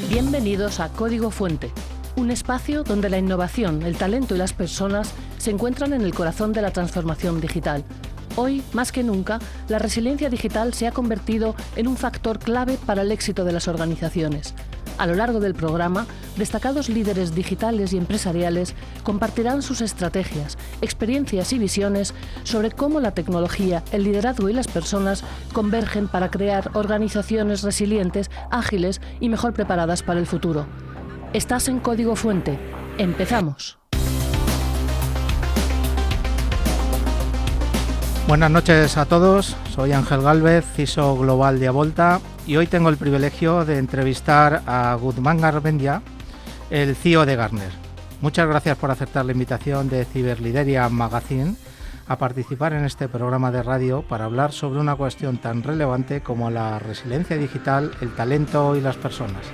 Bienvenidos a Código Fuente, un espacio donde la innovación, el talento y las personas se encuentran en el corazón de la transformación digital. Hoy, más que nunca, la resiliencia digital se ha convertido en un factor clave para el éxito de las organizaciones. A lo largo del programa, destacados líderes digitales y empresariales compartirán sus estrategias, experiencias y visiones sobre cómo la tecnología, el liderazgo y las personas convergen para crear organizaciones resilientes, ágiles y mejor preparadas para el futuro. Estás en Código Fuente. ¡Empezamos! Buenas noches a todos, soy Ángel Gálvez, CISO Global de Avolta, y hoy tengo el privilegio de entrevistar a Guzmán Garmendia, el CEO de Gartner. Muchas gracias por aceptar la invitación de Cyberlideria Magazine a participar en este programa de radio para hablar sobre una cuestión tan relevante como la resiliencia digital, el talento y las personas.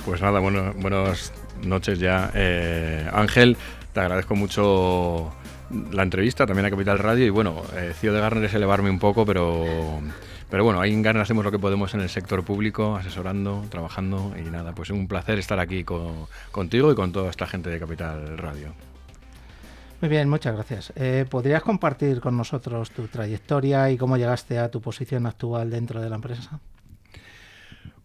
Pues nada, buenas noches ya. Ángel, te agradezco mucho la entrevista, también a Capital Radio, y bueno, CEO de Gartner es elevarme un poco, pero bueno, ahí en Gartner hacemos lo que podemos en el sector público, asesorando, trabajando, y nada, pues es un placer estar aquí contigo y con toda esta gente de Capital Radio. Muy bien, muchas gracias. ¿Podrías compartir con nosotros tu trayectoria y cómo llegaste a tu posición actual dentro de la empresa?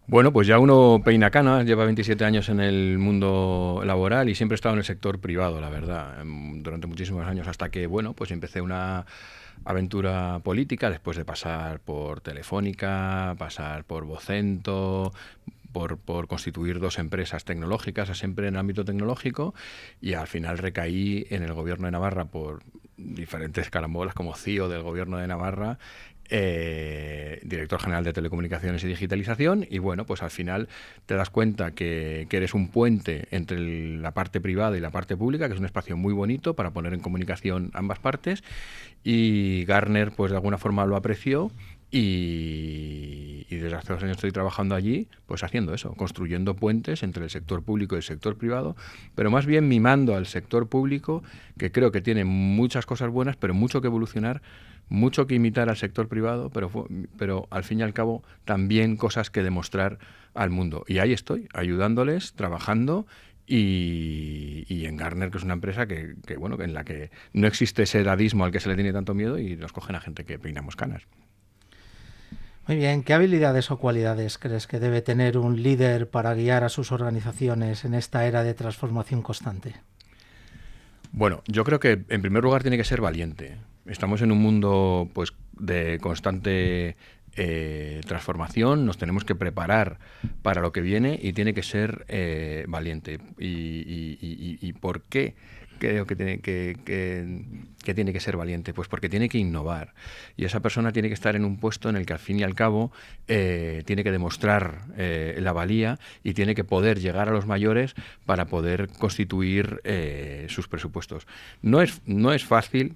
Bueno, pues ya uno peina canas, lleva 27 años en el mundo laboral y siempre he estado en el sector privado, la verdad, durante muchísimos años, hasta que, bueno, pues empecé una aventura política después de pasar por Telefónica, pasar por Vocento, por constituir 2 empresas tecnológicas, siempre en el ámbito tecnológico, y al final recaí en el Gobierno de Navarra por diferentes carambolas como CEO del Gobierno de Navarra, director general de Telecomunicaciones y Digitalización, y bueno, pues al final te das cuenta que eres un puente entre la parte privada y la parte pública, que es un espacio muy bonito para poner en comunicación ambas partes, y Gartner pues de alguna forma lo apreció, y desde hace 2 años estoy trabajando allí, pues haciendo eso, construyendo puentes entre el sector público y el sector privado, pero más bien mimando al sector público, que creo que tiene muchas cosas buenas, pero mucho que evolucionar, mucho que imitar al sector privado, pero al fin y al cabo también cosas que demostrar al mundo. Y ahí estoy, ayudándoles, trabajando, y en Gartner, que es una empresa que bueno, en la que no existe ese edadismo al que se le tiene tanto miedo, y nos cogen a gente que peinamos canas. Muy bien, ¿qué habilidades o cualidades crees que debe tener un líder para guiar a sus organizaciones en esta era de transformación constante? Bueno, yo creo que en primer lugar tiene que ser valiente. Estamos en un mundo pues de constante transformación, nos tenemos que preparar para lo que viene y tiene que ser valiente. ¿Y por qué creo que tiene que ser valiente? Pues porque tiene que innovar, y esa persona tiene que estar en un puesto en el que al fin y al cabo tiene que demostrar la valía, y tiene que poder llegar a los mayores para poder constituir sus presupuestos. No es fácil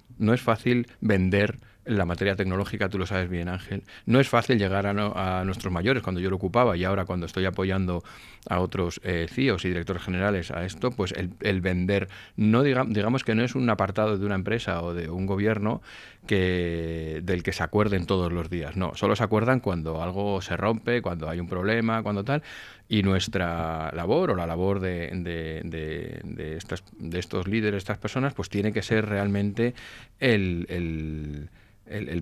vender la materia tecnológica, tú lo sabes bien, Ángel. No es fácil llegar a nuestros mayores. Cuando yo lo ocupaba, y ahora cuando estoy apoyando a otros CEOs y directores generales a esto, pues el vender, no digamos que no es un apartado de una empresa o de un gobierno del que se acuerden todos los días. No, solo se acuerdan cuando algo se rompe, cuando hay un problema, cuando tal. Y nuestra labor, o la labor de estos líderes, estas personas, pues tiene que ser realmente el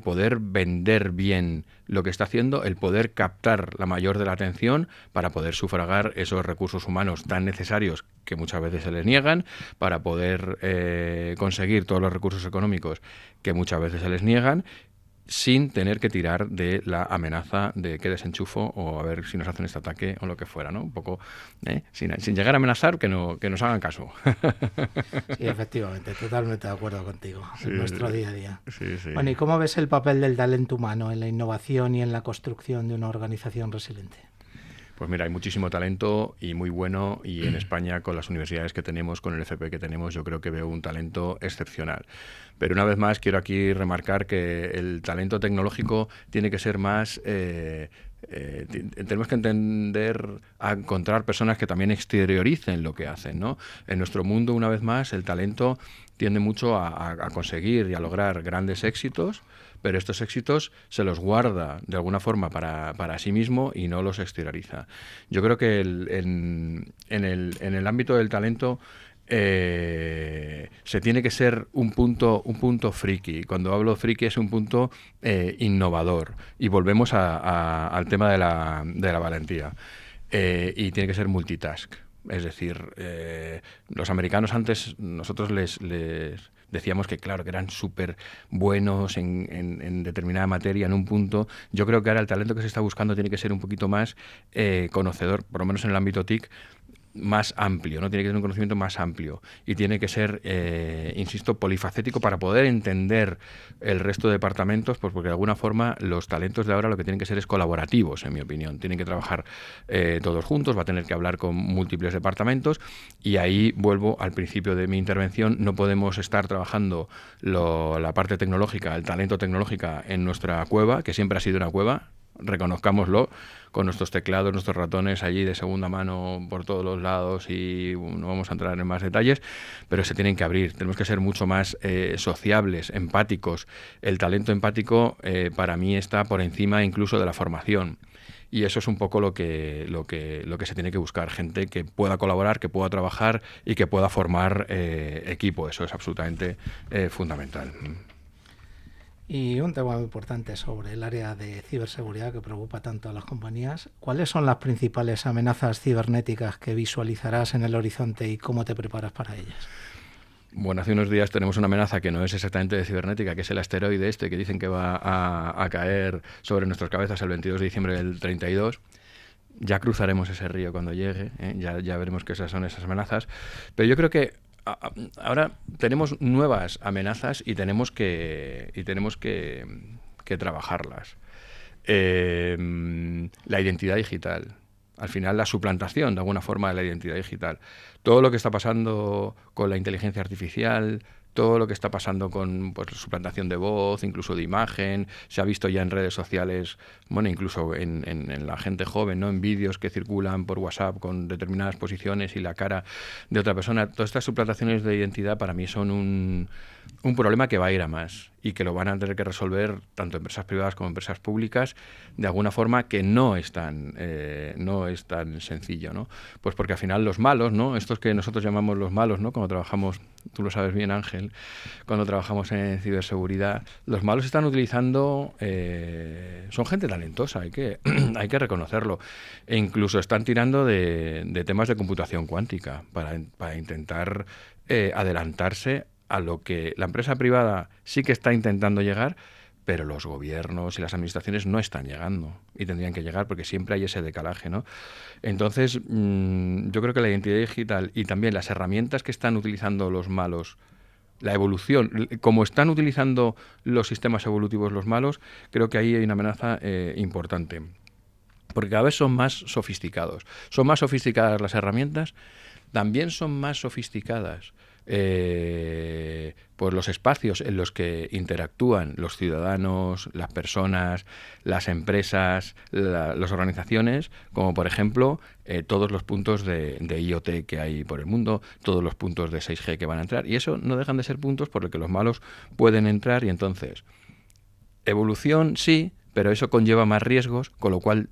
poder vender bien lo que está haciendo, el poder captar la mayor de la atención para poder sufragar esos recursos humanos tan necesarios que muchas veces se les niegan, para poder conseguir todos los recursos económicos que muchas veces se les niegan, sin tener que tirar de la amenaza de que desenchufo o a ver si nos hacen este ataque o lo que fuera, ¿no? Un poco, sin llegar a amenazar, que nos hagan caso. Sí, efectivamente, totalmente de acuerdo contigo, sí, en nuestro día a día. Sí. Bueno, ¿y cómo ves el papel del talento humano en la innovación y en la construcción de una organización resiliente? Pues mira, hay muchísimo talento y muy bueno, y en España, con las universidades que tenemos, con el FP que tenemos, yo creo que veo un talento excepcional. Pero una vez más quiero aquí remarcar que el talento tecnológico tiene que ser más tenemos que entender a encontrar personas que también exterioricen lo que hacen, ¿no? En nuestro mundo, una vez más, el talento tiende mucho a conseguir y a lograr grandes éxitos, pero estos éxitos se los guarda de alguna forma para sí mismo y no los exterioriza. Yo creo que en el ámbito del talento se tiene que ser un punto friki. Cuando hablo friki es un punto innovador. Y volvemos al tema de la valentía. Y tiene que ser multitask. Es decir, los americanos antes, nosotros les decíamos que claro, que eran súper buenos en determinada materia, en un punto. Yo creo que ahora el talento que se está buscando tiene que ser un poquito más conocedor, por lo menos en el ámbito TIC, más amplio, ¿no? Tiene que tener un conocimiento más amplio y tiene que ser, insisto, polifacético para poder entender el resto de departamentos, pues porque de alguna forma los talentos de ahora lo que tienen que ser es colaborativos, en mi opinión. Tienen que trabajar todos juntos, va a tener que hablar con múltiples departamentos y ahí vuelvo al principio de mi intervención. No podemos estar trabajando la parte tecnológica, el talento tecnológica en nuestra cueva, que siempre ha sido una cueva, reconozcámoslo, con nuestros teclados, nuestros ratones allí de segunda mano por todos los lados y no vamos a entrar en más detalles, pero se tienen que abrir. Tenemos que ser mucho más sociables, empáticos. El talento empático para mí está por encima incluso de la formación. Y eso es un poco lo que se tiene que buscar, gente que pueda colaborar, que pueda trabajar y que pueda formar equipo. Eso es absolutamente fundamental. Y un tema muy importante sobre el área de ciberseguridad que preocupa tanto a las compañías. ¿Cuáles son las principales amenazas cibernéticas que visualizarás en el horizonte y cómo te preparas para ellas? Bueno, hace unos días tenemos una amenaza que no es exactamente de cibernética, que es el asteroide que dicen que va a caer sobre nuestras cabezas el 22 de diciembre del 32. Ya cruzaremos ese río cuando llegue, ya veremos que esas son esas amenazas. Pero yo creo que ahora tenemos nuevas amenazas y tenemos que trabajarlas. La identidad digital. Al final, la suplantación, de alguna forma, de la identidad digital. Todo lo que está pasando con la inteligencia artificial, todo lo que está pasando con pues, suplantación de voz, incluso de imagen, se ha visto ya en redes sociales, bueno, incluso en la gente joven, ¿no? En vídeos que circulan por WhatsApp con determinadas posiciones y la cara de otra persona. Todas estas suplantaciones de identidad para mí son un problema que va a ir a más y que lo van a tener que resolver tanto empresas privadas como empresas públicas de alguna forma que no es tan sencillo, ¿no? Pues porque al final los malos, ¿no? Estos que nosotros llamamos los malos, ¿no? Cuando trabajamos, tú lo sabes bien, Ángel, cuando trabajamos en ciberseguridad, los malos están utilizando, son gente talentosa, hay que reconocerlo, e incluso están tirando de temas de computación cuántica para intentar adelantarse a lo que la empresa privada sí que está intentando llegar, pero los gobiernos y las administraciones no están llegando y tendrían que llegar porque siempre hay ese decalaje, ¿no? Entonces, yo creo que la identidad digital y también las herramientas que están utilizando los malos, la evolución, como están utilizando los sistemas evolutivos los malos, creo que ahí hay una amenaza importante. Porque cada vez son más sofisticados. Son más sofisticadas las herramientas, también son más sofisticadas pues los espacios en los que interactúan los ciudadanos, las personas, las empresas, las organizaciones, como por ejemplo todos los puntos de IoT que hay por el mundo, todos los puntos de 6G que van a entrar, y eso no dejan de ser puntos por los que los malos pueden entrar, y entonces evolución sí, pero eso conlleva más riesgos, con lo cual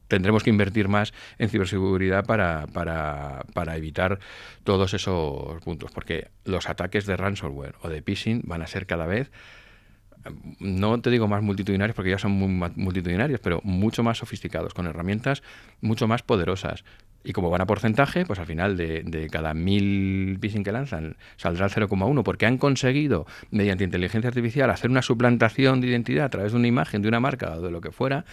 tendremos que invertir más en ciberseguridad para evitar todos esos puntos, porque los ataques de ransomware o de phishing van a ser cada vez, no te digo más multitudinarios porque ya son muy multitudinarios, pero mucho más sofisticados, con herramientas mucho más poderosas. Y como van a porcentaje, pues al final de cada 1000 phishing que lanzan saldrá el 0,1, porque han conseguido, mediante inteligencia artificial, hacer una suplantación de identidad a través de una imagen, de una marca o de lo que fuera.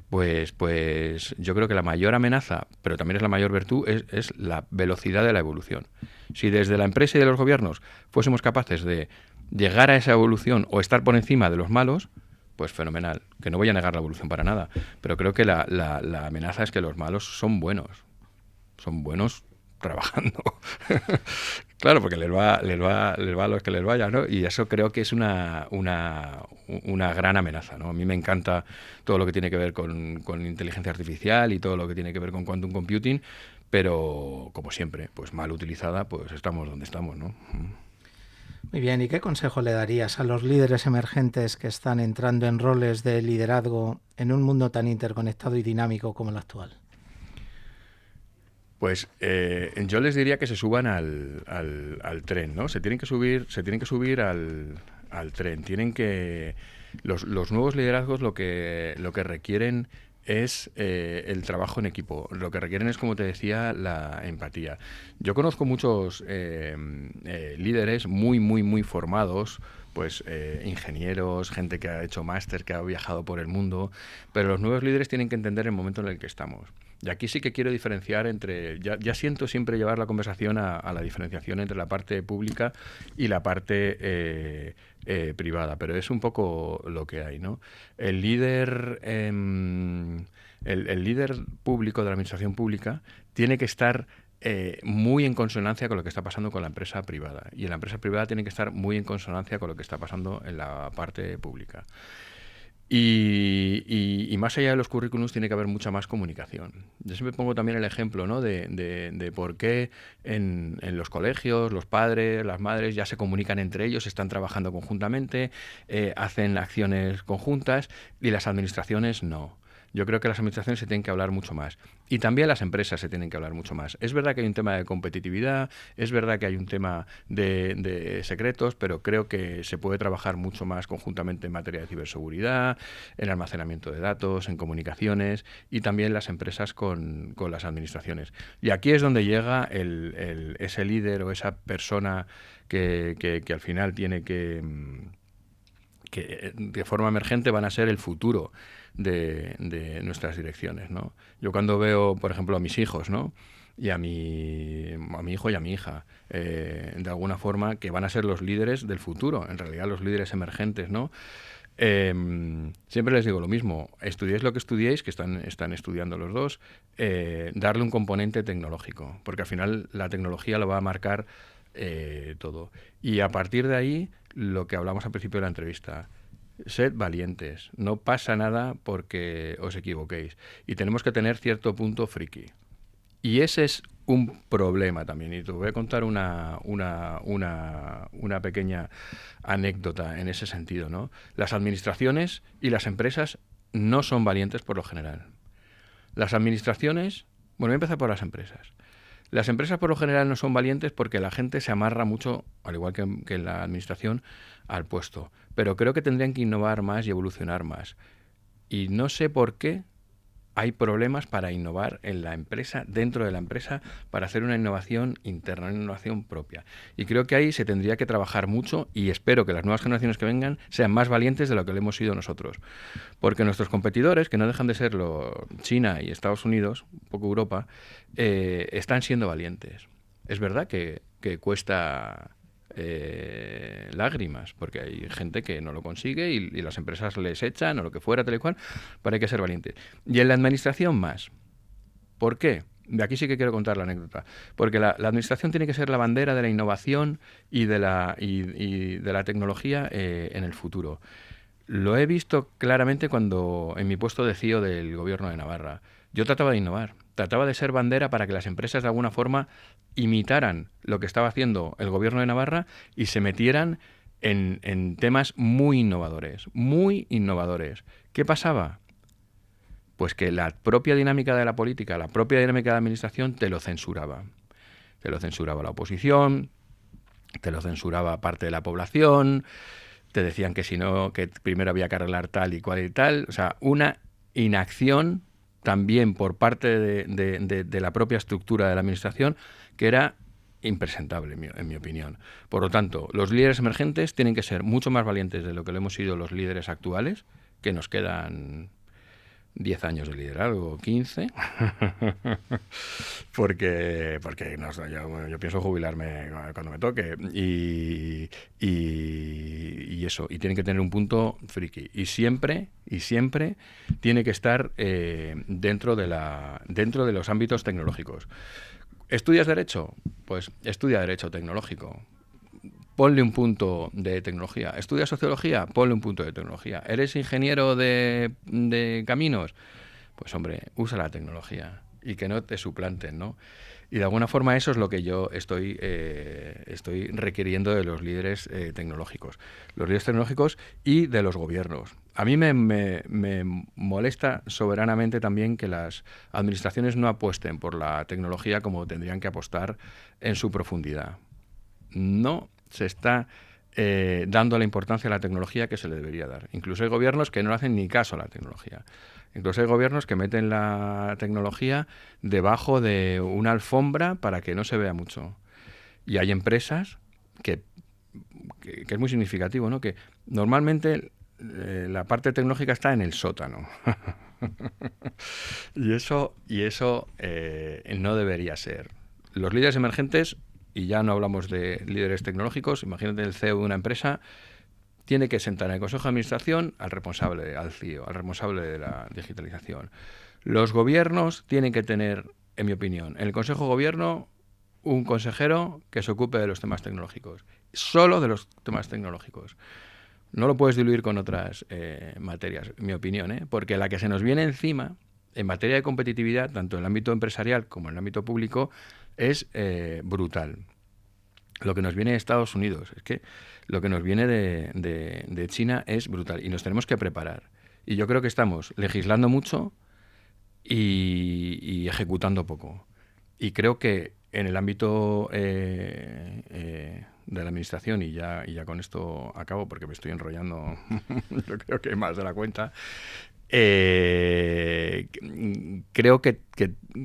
Pues yo creo que la mayor amenaza, pero también es la mayor virtud, es la velocidad de la evolución. Si desde la empresa y de los gobiernos fuésemos capaces de llegar a esa evolución o estar por encima de los malos, pues fenomenal. Que no voy a negar la evolución para nada, pero creo que la amenaza es que los malos son buenos trabajando. Claro, porque les va a los que les vaya, ¿no? Y eso creo que es una gran amenaza, ¿no? A mí me encanta todo lo que tiene que ver con inteligencia artificial y todo lo que tiene que ver con quantum computing, pero como siempre, pues mal utilizada, pues estamos donde estamos, ¿no? Muy bien, ¿y qué consejo le darías a los líderes emergentes que están entrando en roles de liderazgo en un mundo tan interconectado y dinámico como el actual? Pues yo les diría que se suban al tren, ¿no? Se tienen que subir al tren. Los nuevos liderazgos lo que requieren es el trabajo en equipo. Lo que requieren es, como te decía, la empatía. Yo conozco muchos líderes muy formados, pues ingenieros, gente que ha hecho máster, que ha viajado por el mundo, pero los nuevos líderes tienen que entender el momento en el que estamos. Y aquí sí que quiero diferenciar entre... Ya siento siempre llevar la conversación a la diferenciación entre la parte pública y la parte privada, pero es un poco lo que hay, ¿no? El líder público de la administración pública tiene que estar muy en consonancia con lo que está pasando con la empresa privada, y en la empresa privada tiene que estar muy en consonancia con lo que está pasando en la parte pública. Y más allá de los currículums tiene que haber mucha más comunicación. Yo siempre pongo también el ejemplo, ¿no? de por qué en los colegios los padres, las madres ya se comunican entre ellos, están trabajando conjuntamente, hacen acciones conjuntas, y las administraciones no. Yo creo que las administraciones se tienen que hablar mucho más. Y también las empresas se tienen que hablar mucho más. Es verdad que hay un tema de competitividad, es verdad que hay un tema de secretos, pero creo que se puede trabajar mucho más conjuntamente en materia de ciberseguridad, en almacenamiento de datos, en comunicaciones, y también las empresas con las administraciones. Y aquí es donde llega ese líder o esa persona que al final tiene que de forma emergente van a ser el futuro de nuestras direcciones, ¿no? Yo cuando veo, por ejemplo, a mis hijos, ¿no? Y a mi hijo y a mi hija, de alguna forma, que van a ser los líderes del futuro, en realidad los líderes emergentes, ¿no? Siempre les digo lo mismo: estudiéis lo que estudiéis, que están estudiando los dos, darle un componente tecnológico, porque al final la tecnología lo va a marcar todo. Y a partir de ahí, lo que hablamos al principio de la entrevista: sed valientes, no pasa nada porque os equivoquéis, y tenemos que tener cierto punto friki. Y ese es un problema también, y te voy a contar una pequeña anécdota en ese sentido, ¿no? Las administraciones y las empresas no son valientes por lo general. Las administraciones... Bueno, voy a empezar por las empresas. Las empresas por lo general no son valientes porque la gente se amarra mucho, al igual que en la administración, al puesto. Pero creo que tendrían que innovar más y evolucionar más. Y no sé por qué hay problemas para innovar en la empresa, dentro de la empresa, para hacer una innovación interna, una innovación propia. Y creo que ahí se tendría que trabajar mucho, y espero que las nuevas generaciones que vengan sean más valientes de lo que lo hemos sido nosotros. Porque nuestros competidores, que no dejan de serlo China y Estados Unidos, un poco Europa, están siendo valientes. Es verdad que cuesta lágrimas, porque hay gente que no lo consigue y las empresas les echan o lo que fuera, tal y cual, pero hay que ser valiente. Y en la administración más. ¿Por qué? De aquí sí que quiero contar la anécdota. Porque la administración tiene que ser la bandera de la innovación y de la tecnología en el futuro. Lo he visto claramente cuando en mi puesto de CEO del Gobierno de Navarra. Yo trataba de innovar, trataba de ser bandera para que las empresas de alguna forma imitaran lo que estaba haciendo el Gobierno de Navarra y se metieran en temas muy innovadores, muy innovadores. ¿Qué pasaba? Pues que la propia dinámica de la política, la propia dinámica de la administración te lo censuraba. Te lo censuraba la oposición, te lo censuraba parte de la población, te decían que si no, que primero había que arreglar tal y cual y tal. O sea, una inacción también por parte de la propia estructura de la administración que era impresentable, en mi opinión. Por lo tanto, los líderes emergentes tienen que ser mucho más valientes de lo que lo hemos sido los líderes actuales, que nos quedan 10 años de liderazgo, 15, porque no, yo pienso jubilarme cuando me toque, y eso, y tienen que tener un punto friki, y siempre tiene que estar dentro de los ámbitos tecnológicos. ¿Estudias Derecho? Pues estudia Derecho Tecnológico. Ponle un punto de tecnología. ¿Estudias Sociología? Ponle un punto de tecnología. ¿Eres ingeniero de caminos? Pues hombre, usa la tecnología y que no te suplanten, ¿no? Y de alguna forma eso es lo que yo estoy requiriendo de los líderes tecnológicos. Los líderes tecnológicos y de los gobiernos. A mí me molesta soberanamente también que las administraciones no apuesten por la tecnología como tendrían que apostar en su profundidad. No se está dando la importancia a la tecnología que se le debería dar. Incluso hay gobiernos que no hacen ni caso a la tecnología. Incluso hay gobiernos que meten la tecnología debajo de una alfombra para que no se vea mucho. Y hay empresas que es muy significativo, ¿no? Que normalmente la parte tecnológica está en el sótano. y eso no debería ser. Los líderes emergentes, y ya no hablamos de líderes tecnológicos, imagínate el CEO de una empresa, tiene que sentar en el Consejo de Administración al responsable, al CEO, al responsable de la digitalización. Los gobiernos tienen que tener, en mi opinión, en el Consejo de Gobierno un consejero que se ocupe de los temas tecnológicos, solo de los temas tecnológicos. No lo puedes diluir con otras materias, en mi opinión, porque la que se nos viene encima, en materia de competitividad, tanto en el ámbito empresarial como en el ámbito público, es brutal. Lo que nos viene de Estados Unidos, es que lo que nos viene de China es brutal y nos tenemos que preparar. Y yo creo que estamos legislando mucho y ejecutando poco. Y creo que en el ámbito de la administración, y ya con esto acabo porque me estoy enrollando, yo creo que más de la cuenta, creo que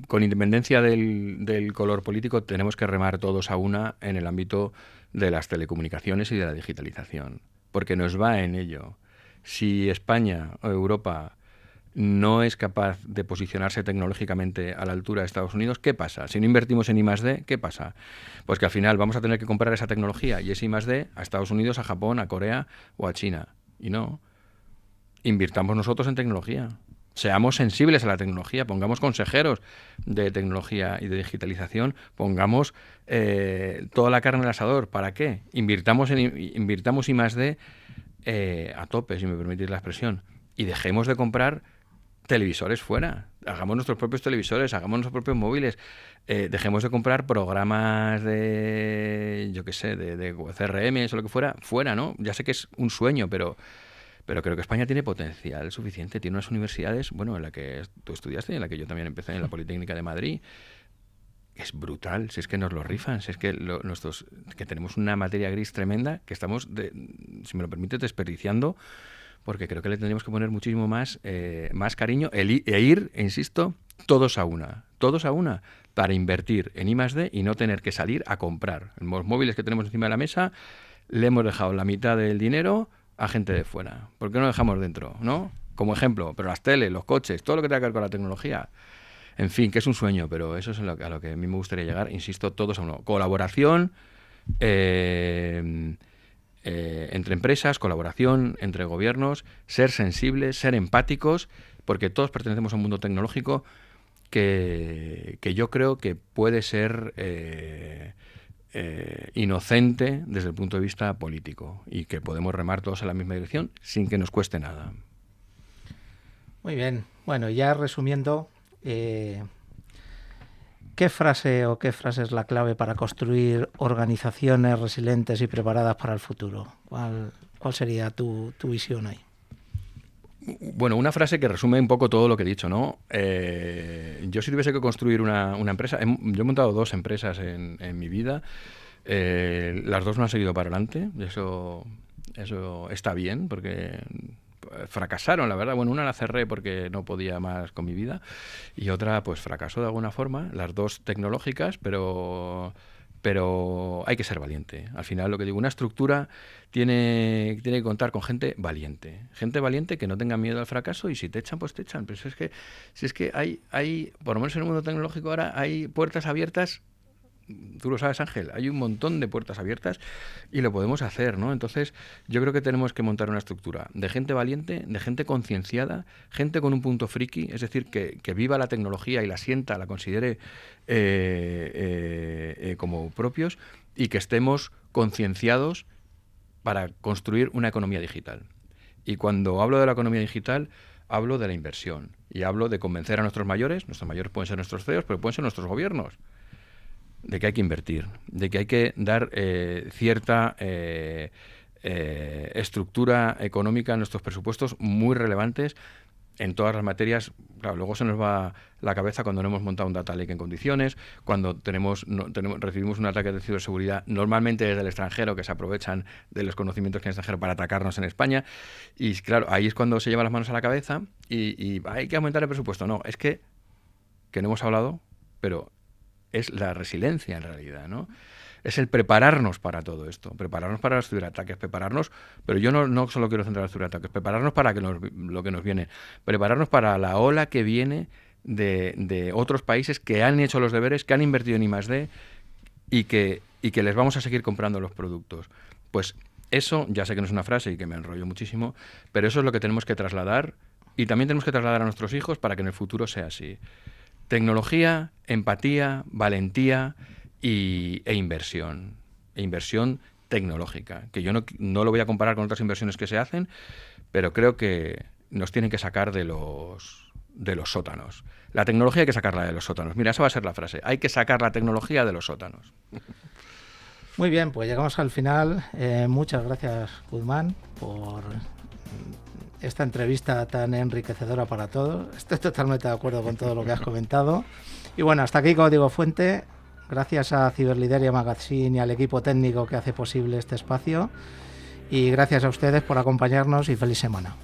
con independencia del color político tenemos que remar todos a una en el ámbito de las telecomunicaciones y de la digitalización, porque nos va en ello. Si España o Europa no es capaz de posicionarse tecnológicamente a la altura de Estados Unidos, ¿qué pasa? Si no invertimos en I+D, ¿qué pasa? Pues que al final vamos a tener que comprar esa tecnología y ese I+D a Estados Unidos, a Japón, a Corea o a China. Y no. Invirtamos nosotros en tecnología. Seamos sensibles a la tecnología, pongamos consejeros de tecnología y de digitalización, pongamos toda la carne en el asador. ¿Para qué? Invirtamos I+D a tope, si me permitís la expresión, y dejemos de comprar televisores fuera. Hagamos nuestros propios televisores, hagamos nuestros propios móviles, dejemos de comprar programas de, yo qué sé, de CRM o lo que fuera, ¿no? Ya sé que es un sueño, pero creo que España tiene potencial suficiente. Tiene unas universidades, bueno, en la que tú estudiaste y en la que yo también empecé, en la Politécnica de Madrid. Es brutal, si es que nos lo rifan, si es que que tenemos una materia gris tremenda que estamos, si me lo permite, desperdiciando, porque creo que le tendríamos que poner muchísimo más cariño e ir, insisto, todos a una, para invertir en I+D y no tener que salir a comprar. Los móviles que tenemos encima de la mesa, le hemos dejado la mitad del dinero a gente de fuera. ¿Por qué no lo dejamos dentro, no? Como ejemplo, pero las teles, los coches, todo lo que tenga que ver con la tecnología. En fin, que es un sueño, pero eso es a lo que a mí me gustaría llegar. Insisto, todos a uno. Colaboración entre empresas, colaboración entre gobiernos, ser sensibles, ser empáticos, porque todos pertenecemos a un mundo tecnológico que yo creo que puede ser inocente desde el punto de vista político y que podemos remar todos en la misma dirección sin que nos cueste nada. Muy bien. Bueno, ya resumiendo, ¿qué frase o qué frase es la clave para construir organizaciones resilientes y preparadas para el futuro? ¿Cuál sería tu visión ahí? Bueno, una frase que resume un poco todo lo que he dicho, ¿no? Yo si tuviese que construir una empresa, yo he montado 2 empresas en mi vida, las 2 no han seguido para adelante, eso está bien, porque fracasaron, la verdad. Bueno, una la cerré porque no podía más con mi vida y otra pues fracasó de alguna forma, las 2 tecnológicas, pero hay que ser valiente. Al final, lo que digo, una estructura tiene que contar con gente valiente que no tenga miedo al fracaso, y si te echan, pues te echan. Pero si es que hay, por lo menos en el mundo tecnológico ahora, hay puertas abiertas tú lo sabes, Ángel, hay un montón de puertas abiertas y lo podemos hacer, ¿no? Entonces, yo creo que tenemos que montar una estructura de gente valiente, de gente concienciada, gente con un punto friki, es decir, que viva la tecnología y la sienta, la considere como propios, y que estemos concienciados para construir una economía digital. Y cuando hablo de la economía digital, hablo de la inversión y hablo de convencer a nuestros mayores pueden ser nuestros CEOs, pero pueden ser nuestros gobiernos, de que hay que invertir, de que hay que dar cierta estructura económica a nuestros presupuestos muy relevantes en todas las materias. Claro, luego se nos va la cabeza cuando no hemos montado un data lake en condiciones, cuando recibimos un ataque de ciberseguridad, normalmente desde el extranjero, que se aprovechan de los conocimientos que hay en el extranjero para atacarnos en España. Y claro, ahí es cuando se lleva las manos a la cabeza y hay que aumentar el presupuesto. No, es que no hemos hablado, pero es la resiliencia en realidad, ¿no? Es el prepararnos para todo esto, prepararnos para los ciberataques, pero yo no solo quiero centrar en los ciberataques, prepararnos para lo que nos viene, prepararnos para la ola que viene de otros países que han hecho los deberes, que han invertido en I+D y que les vamos a seguir comprando los productos. Pues eso, ya sé que no es una frase y que me enrollo muchísimo, pero eso es lo que tenemos que trasladar, y también tenemos que trasladar a nuestros hijos para que en el futuro sea así. Tecnología, empatía, valentía e inversión. Inversión tecnológica, que yo no lo voy a comparar con otras inversiones que se hacen, pero creo que nos tienen que sacar de los sótanos. La tecnología hay que sacarla de los sótanos. Mira, esa va a ser la frase. Hay que sacar la tecnología de los sótanos. Muy bien, pues llegamos al final. Muchas gracias, Guzmán, por esta entrevista tan enriquecedora para todos. Estoy totalmente de acuerdo con todo lo que has comentado. Y bueno, hasta aquí Código Fuente. Gracias a Ciberlideria Magazine y al equipo técnico que hace posible este espacio. Y gracias a ustedes por acompañarnos y feliz semana.